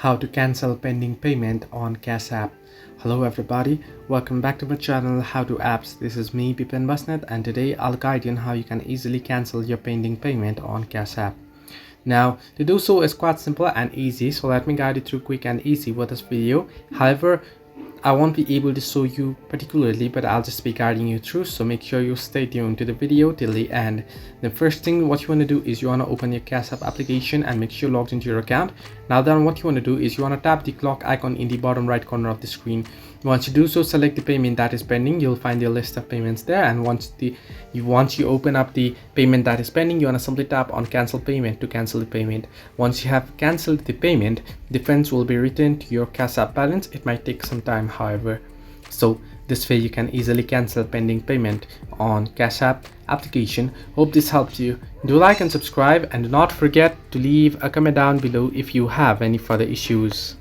how to cancel pending payment on Cash App. Hello everybody, welcome back to my channel How to Apps. This is me Bipin Basnet, and today I'll guide you on how you can easily cancel your pending payment on Cash App. Now to do so is quite simple and easy, so let me guide you through quick and easy with this video. However, I won't be able to show you particularly, but I'll just be guiding you through, so make sure you stay tuned to the video till the end. The first thing what you want to do is you want to open your Cash App application and make sure you're logged into your account. Now then, what you want to do is you want to tap the clock icon in the bottom right corner of the screen. Once you do so, select the payment that is pending. You'll find your list of payments there, and once you open up the payment that is pending, you want to simply tap on cancel payment to cancel the payment. Once you have canceled the payment, the funds will be returned to your Cash App balance. It might take some time, however. So this way you can easily cancel pending payment on Cash App application. Hope this helped you. Do like and subscribe, and do not forget to leave a comment down below if you have any further issues.